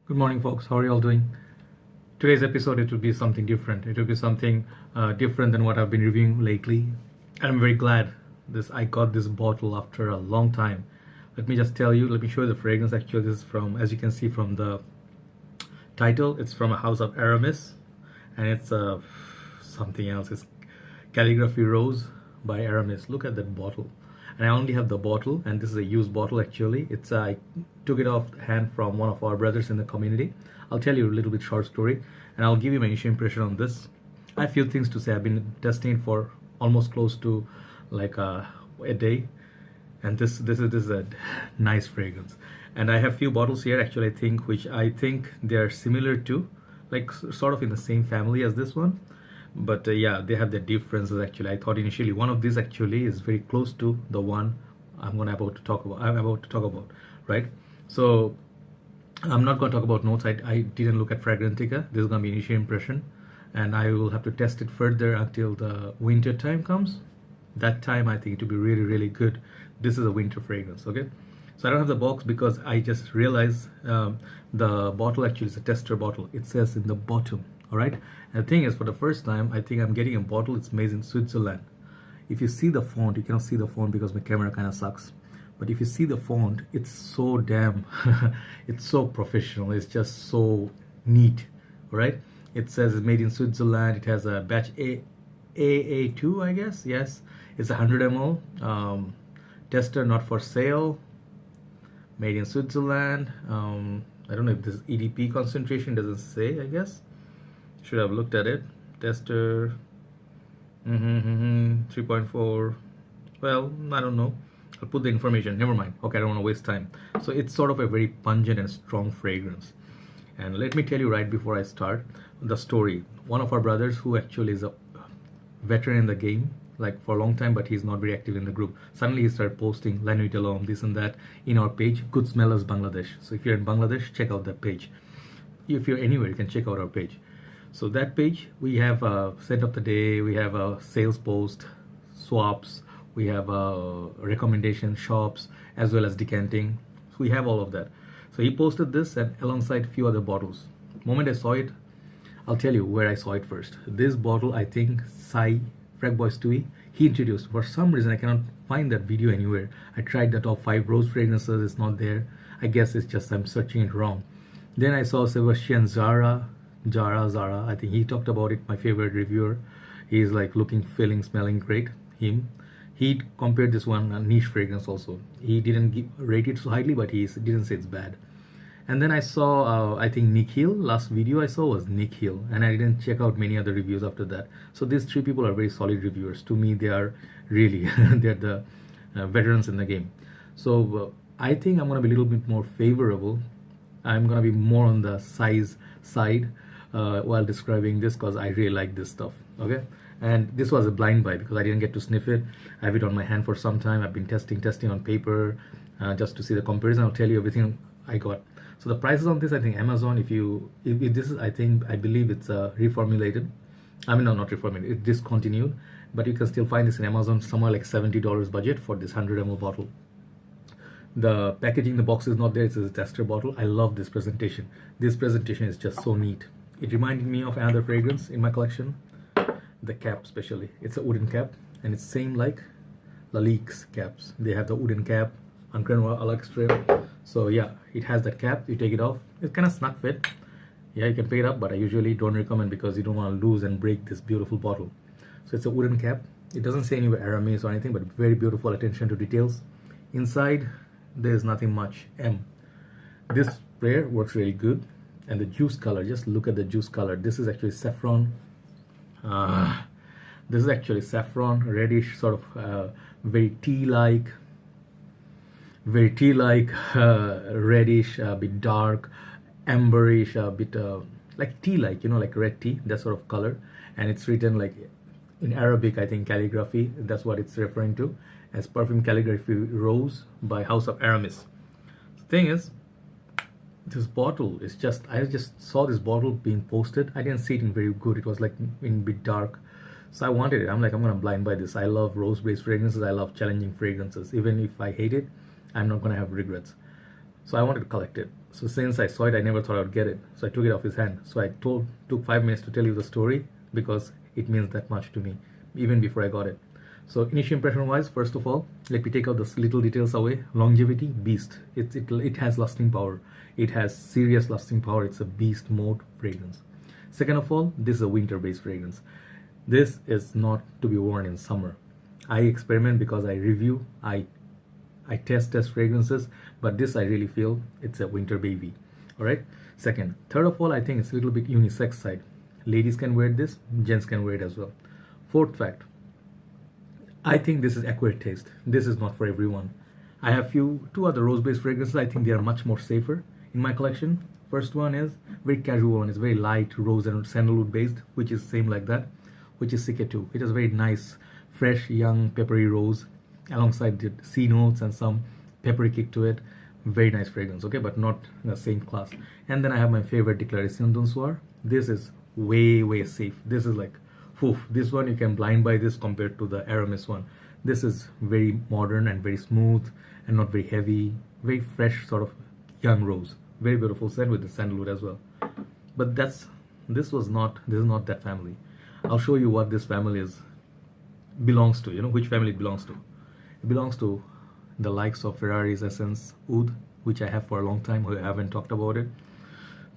Good morning, folks. How are you all doing? Today's episode, it will be something different. It will be something different than what I've been reviewing lately. And I'm very glad I got this bottle after a long time. Let me just tell you, let me show you the fragrance. Actually, this is from, as you can see from the title, it's from a house of Aramis. And it's something else. It's Calligraphy Rose by Aramis. Look at that bottle. And I only have the bottle, and this is a used bottle actually. It's I took it off hand from one of our brothers in the community. I'll tell you a little bit short story, and I'll give you my initial impression on this. I have few things to say. I've been testing it for almost close to like a day, and this is a nice fragrance. And I have few bottles here actually. I think they are similar to, like sort of in the same family as this one. But yeah, they have their differences actually. I thought initially one of these actually is very close to the one I'm about to talk about, right? So I'm not going to talk about notes. I didn't look at Fragrantica. This is going to be initial impression, and I will have to test it further until the winter time comes. That time I think it will be really, really good. This is a winter fragrance, okay? So I don't have the box because I just realized the bottle actually is a tester bottle. It says in the bottom, all right? And the thing is, for the first time, I think I'm getting a bottle. It's made in Switzerland. If you see the font, you cannot see the font because my camera kind of sucks. But if you see the font, it's so damn, it's so professional. It's just so neat, all right? It says it's made in Switzerland. It has a batch AA2, I guess. Yes, it's 100 ml. Tester not for sale. Made in Switzerland. I don't know if this EDP concentration doesn't say, I guess. Should have looked at it. Tester 3.4. Well, I don't know. I'll put the information. Never mind. Okay, I don't want to waste time. So it's sort of a very pungent and strong fragrance. And let me tell you right before I start the story. One of our brothers who actually is a veteran in the game, like for a long time, but he's not very active in the group. Suddenly he started posting La Nuit de l'Homme, this and that in our page, Good Smellers Bangladesh. So if you're in Bangladesh, check out that page. If you're anywhere, you can check out our page. So that page, we have a scent of the day, we have a sales post, swaps, we have a recommendation shops, as well as decanting. So we have all of that. So he posted this and alongside few other bottles. The moment I saw it, I'll tell you where I saw it first. This bottle, I think Frag Boy Stewie, he introduced. For some reason, I cannot find that video anywhere. I tried the top 5 rose fragrances, it's not there. I guess it's just I'm searching it wrong. Then I saw Sebastian Zara, I think he talked about it, my favorite reviewer. He's like looking, feeling, smelling great. He compared this one a niche fragrance also. He didn't rate it so highly, but he didn't say it's bad. And then I saw, I think Nick Hill, last video I saw was Nick Hill, and I didn't check out many other reviews after that. So these 3 people are very solid reviewers. To me, they are really, they're the veterans in the game. So I think I'm going to be a little bit more favorable. I'm going to be more on the size side while describing this because I really like this stuff, okay? And this was a blind buy because I didn't get to sniff it. I have it on my hand for some time. I've been testing on paper just to see the comparison. I'll tell you everything I got. So the prices on this, I think Amazon, if this is, I believe it's reformulated. I mean, no, not reformulated, it's discontinued, but you can still find this in Amazon somewhere like $70 budget for this 100 ml bottle. The packaging, the box is not there, it's a tester bottle. I love this presentation. This presentation is just so neat. It reminded me of another fragrance in my collection, the cap especially. It's a wooden cap, and it's same like Lalique's caps. They have the wooden cap, Ancrenwa Alak strip. So yeah, it has that cap, you take it off. It's kind of snug fit. Yeah, you can pick it up, but I usually don't recommend because you don't want to lose and break this beautiful bottle. So it's a wooden cap. It doesn't say anywhere Aramis or anything, but very beautiful attention to details. Inside, there's nothing much. This sprayer works really good. And the juice color, just look at the juice color. This is actually saffron. This is actually saffron, reddish, sort of very tea-like, reddish, a bit dark, amberish, a bit like tea-like, like red tea, that sort of color. And it's written like in Arabic, I think calligraphy, that's what it's referring to, as Perfume Calligraphy Rose by House of Aramis. The thing is, this bottle is I just saw this bottle being posted. I didn't see it in very good. It was like in a bit dark. So I wanted it. I'm like, I'm going to blind buy this. I love rose-based fragrances. I love challenging fragrances. Even if I hate it, I'm not going to have regrets. So I wanted to collect it. So since I saw it, I never thought I would get it. So I took it off his hand. So I took 5 minutes to tell you the story because it means that much to me, even before I got it. So initial impression wise, first of all, let me take out the little details away. Longevity, beast. It has lasting power. It has serious lasting power. It's a beast mode fragrance. Second of all, this is a winter-based fragrance. This is not to be worn in summer. I experiment because I review, I test fragrances, but this I really feel it's a winter baby. All right. Second, third of all, I think it's a little bit unisex side. Ladies can wear this, gents can wear it as well. Fourth fact, I think this is acquired taste. This is not for everyone. I have two other rose-based fragrances. I think they are much more safer in my collection. First one is very casual one. It's very light rose and sandalwood based, which is same like that, which is Sike2. It is very nice, fresh, young, peppery rose, alongside the C notes and some peppery kick to it. Very nice fragrance, okay, but not in the same class. And then I have my favorite Declaration d'un Soir. This is way safe. This is like, this one you can blind buy this compared to the Aramis one. This is very modern and very smooth and not very heavy, very fresh sort of young rose. Very beautiful scent with the sandalwood as well. But this is not that family. I'll show you what this family belongs to, which family it belongs to. It belongs to the likes of Ferrari's Essence Oud, which I have for a long time. I haven't talked about it.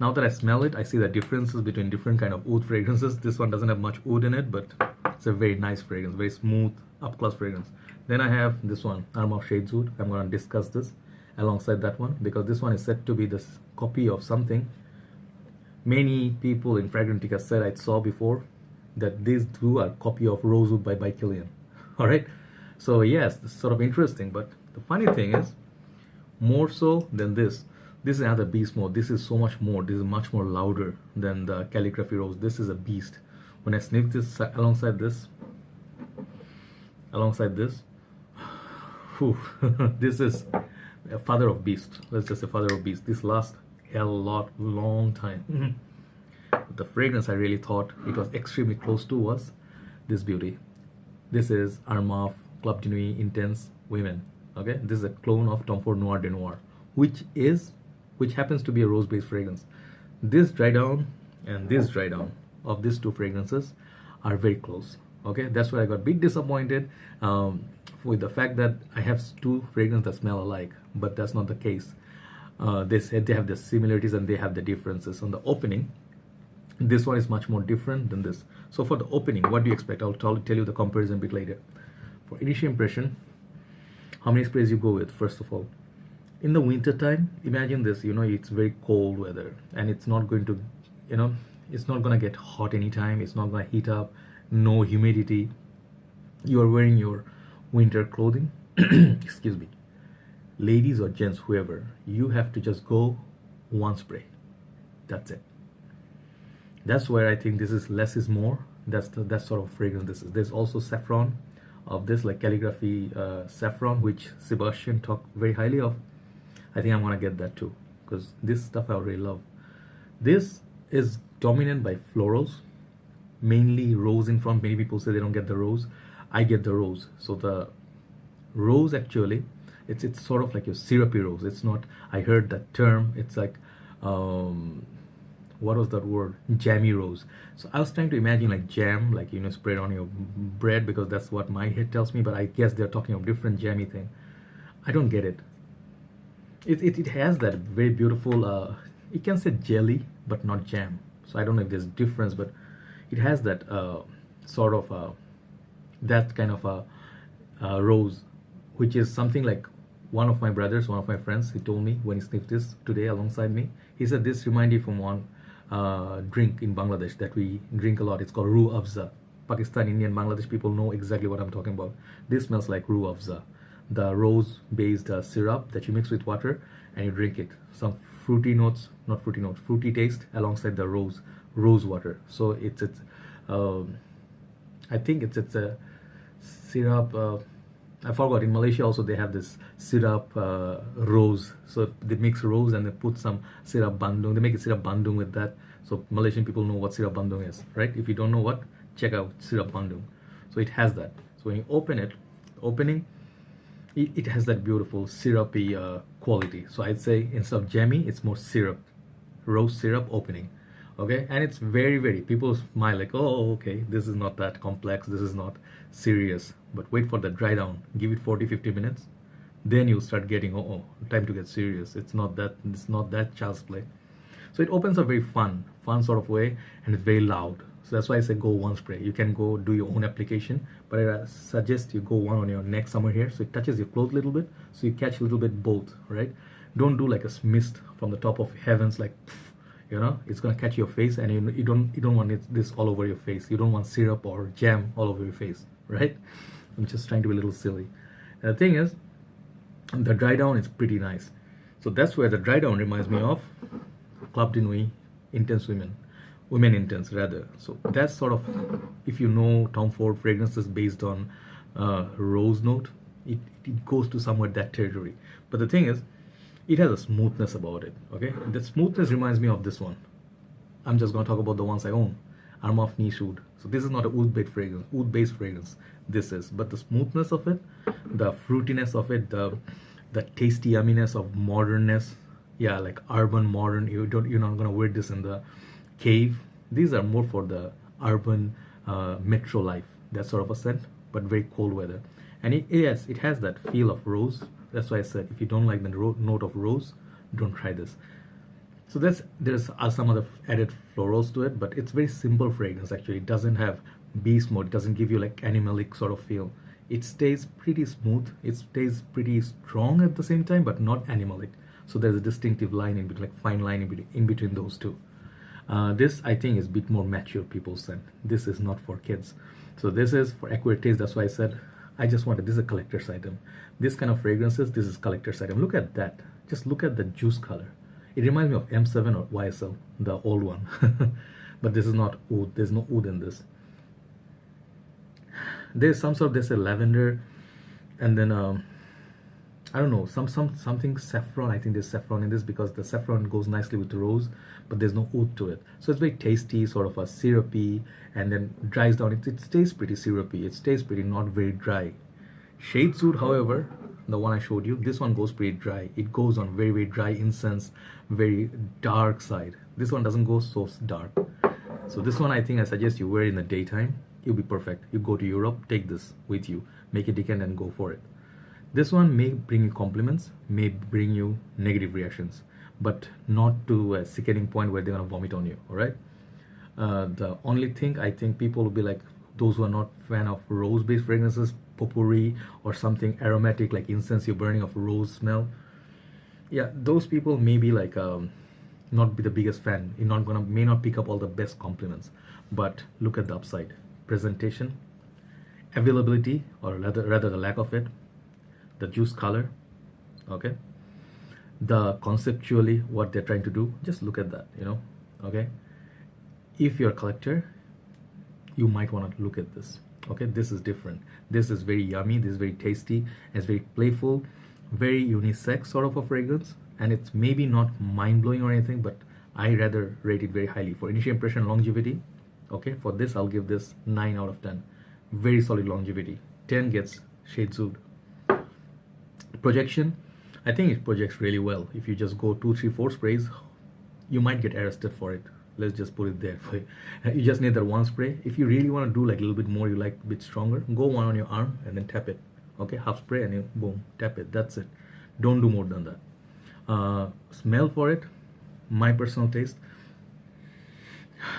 Now that I smell it, I see the differences between different kind of oud fragrances. This one doesn't have much oud in it, but it's a very nice fragrance, very smooth, up-close fragrance. Then I have this one, Armand Shades Oud. I'm going to discuss this alongside that one because this one is said to be this copy of something. Many people in Fragrantica said I saw before that these two are copy of Rosewood by Kilian. All right. So yes, it's sort of interesting. But the funny thing is, more so than this is another beast mode. This is so much more. This is much more louder than the Calligraphy Rose. This is a beast. When I sniff this alongside this, this is a father of beast. Let's just say father of beast. This lasts a long time. The fragrance I really thought it was extremely close to was this beauty. This is Armand Club de Nuit Intense Women. Okay, this is a clone of Tom Ford Noir de Noir, which happens to be a rose-based fragrance. This dry down and this dry down of these two fragrances are very close. Okay, that's why I got a bit disappointed with the fact that I have two fragrances that smell alike, but that's not the case. They said they have the similarities and they have the differences. On the opening, this one is much more different than this. So for the opening, what do you expect? I'll tell you the comparison a bit later. For initial impression, how many sprays you go with? First of all, in the winter time, imagine this, it's very cold weather and it's not going to, it's not going to get hot anytime. It's not going to heat up, no humidity. You are wearing your winter clothing. Excuse me. Ladies or gents, whoever, you have to just go one spray. That's it. That's where I think this is less is more. That's sort of fragrance this is. There's also saffron of this, like calligraphy saffron, which Sebastian talked very highly of. I think I'm gonna get that too because this stuff I already love. This is dominant by florals, mainly rose in front. Many people say they don't get the rose. I get the rose. So the rose actually, it's sort of like your syrupy rose. It's not. I heard that term. It's like what was that word? Jammy rose. So I was trying to imagine like jam, like spread on your bread because that's what my head tells me. But I guess they're talking of different jammy thing. I don't get it. It has that very beautiful. You can say jelly, but not jam. So I don't know if there's a difference, but it has that sort of that kind of a rose, which is something like one of my brothers, one of my friends, he told me when he sniffed this today alongside me. He said this reminds you from one drink in Bangladesh that we drink a lot. It's called Roo Afza. Pakistan, Indian, Bangladesh people know exactly what I'm talking about. This smells like Roo Afza, the rose-based syrup that you mix with water and you drink it. Some fruity notes, not fruity notes, fruity taste alongside the rose water. So it's I think it's a syrup. I forgot, in Malaysia also they have this syrup rose. So they mix rose and they put some syrup bandung. They make it syrup bandung with that. So Malaysian people know what syrup bandung is, right? If you don't know what, check out syrup bandung. So it has that. So when you open it, opening, it has that beautiful syrupy quality. So I'd say instead of jammy, it's more syrup, rose syrup opening. Okay, and it's very, people smile like, oh, okay, this is not that complex, this is not serious. But wait for the dry down, give it 40-50 minutes, then you'll start getting, oh, time to get serious. It's not that child's play. So it opens a very fun sort of way, and it's very loud. So that's why I say go one spray. You can go do your own application, but I suggest you go one on your neck somewhere here, so it touches your clothes a little bit, so you catch a little bit both, right? Don't do like a mist from the top of heavens, like, it's gonna catch your face, and you don't want this all over your face. You don't want syrup or jam all over your face, right? I'm just trying to be a little silly. And the thing is, the dry down is pretty nice. So that's where the dry down reminds me of Club de Nuit, Intense Women Intense rather. So that's sort of, if you know Tom Ford fragrances based on rose note, it goes to somewhere that territory. But the thing is, it has a smoothness about it. Okay, the smoothness reminds me of this one. I'm just going to talk about the ones I own. Armaf Niche Oud. So this is not a oud-based fragrance. This is, but the smoothness of it, the fruitiness of it, the tasty yumminess of modernness. Yeah, like urban modern. You're not gonna wear this in the cave. These are more for the urban metro life. That sort of a scent, but very cold weather. And it has that feel of rose. That's why I said if you don't like the note of rose, don't try this. So there's some other added florals to it, but it's very simple fragrance actually. It doesn't have beast mode. It doesn't give you like animalic sort of feel. It stays pretty smooth. It stays pretty strong at the same time, but not animalic. So there's a distinctive line in between, like fine line in between those two. This I think is a bit more mature people's scent. This is not for kids. So this is for accurate taste. That's why I said this is a collector's item. This kind of fragrances, this is collector's item. Look at that. Just look at the juice color. It reminds me of M7 or YSL, the old one. But this is not oud. There's no oud in this. There's there's a lavender, and then I don't know, something saffron. I think there's saffron in this because the saffron goes nicely with the rose, but there's no oud to it. So it's very tasty, sort of a syrupy, and then dries down. It stays pretty syrupy. It stays pretty not very dry. Shade Oud, however, the one I showed you, this one goes pretty dry. It goes on very dry incense, very dark side. This one doesn't go so dark. So this one I think I suggest you wear in the daytime. You'll be perfect. You go to Europe, take this with you, make a decant and go for it. This one may bring you compliments, may bring you negative reactions, but not to a sickening point where they're gonna vomit on you. All right. The only thing I think people will be like, those who are not fan of rose-based fragrances, potpourri or something aromatic like incense you're burning of rose smell. Yeah, those people may be like not be the biggest fan. You're may not pick up all the best compliments, but look at the upside: presentation, availability, or rather the lack of it, the juice color. Okay, the conceptually what they're trying to do. Just look at that. Okay. If you're a collector, you might want to look at this. Okay, this is different. This is very yummy. This is very tasty. It's very playful, very unisex sort of a fragrance, and it's maybe not mind-blowing or anything, but I rather rate it very highly for initial impression, longevity. Okay, for this I'll give this 9 out of 10. Very solid longevity. 10 gets Shade Oud. Projection, I think it projects really well. If you just go 2, 3, 4 sprays, you might get arrested for it. Let's just put it there for you. You just need that one spray. If you really want to do like a little bit more, you like a bit stronger, go one on your arm and then tap it. Okay, half spray and you boom, tap it. That's it. Don't do more than that. Smell for it, my personal taste,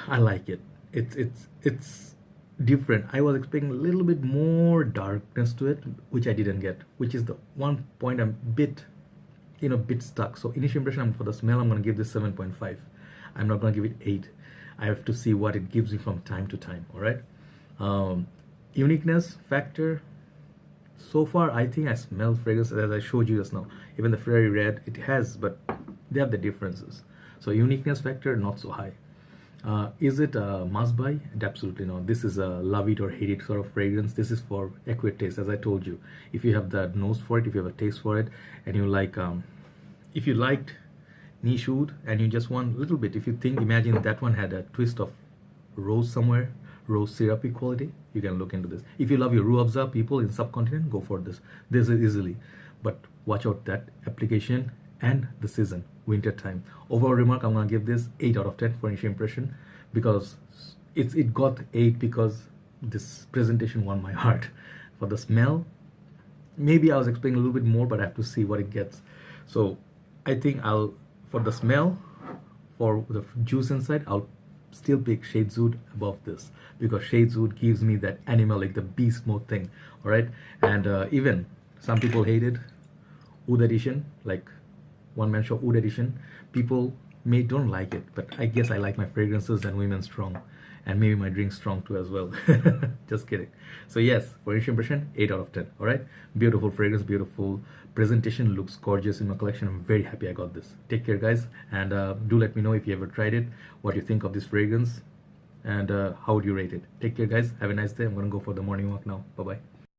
I like it. It's different. I was expecting a little bit more darkness to it, which I didn't get, which is the one point I'm bit stuck. So initial impression for the smell, I'm going to give this 7.5. I'm not going to give it 8. I have to see what it gives me from time to time. All right. Uniqueness factor. So far, I think I smell fragrances as I showed you just now. Even the Ferrari Red, it has, but they have the differences. So uniqueness factor, not so high. Is it a must buy? Absolutely not. This is a love it or hate it sort of fragrance. This is for accurate taste, as I told you. If you have the nose for it, if you have a taste for it, and you like, if you liked Niche Oud and you just want a little bit, if you imagine that one had a twist of rose somewhere, rose syrupy quality, you can look into this. If you love your ruabza, people in subcontinent, go for this. This is easily. But watch out that application and the season, winter time. Overall remark, I'm gonna give this 8 out of 10 for initial impression, because it got 8 because this presentation won my heart. For the smell, maybe I was expecting a little bit more, but I have to see what it gets. So I think for the smell, for the juice inside, I'll still pick Shades Oud above this, because Shades Oud gives me that animalic, the beast mode thing. All right, and even some people hated Oud edition, like one man show Oud edition. People don't like it, but I guess I like my fragrances and women strong, and maybe my drink strong too as well. Just kidding. So yes, for initial impression, 8 out of 10. All right, beautiful fragrance, beautiful presentation, looks gorgeous in my collection. I'm very happy I got this. Take care, guys, and do let me know if you ever tried it, what you think of this fragrance, and how would you rate it. Take care, guys. Have a nice day. I'm gonna go for the morning walk now. Bye bye.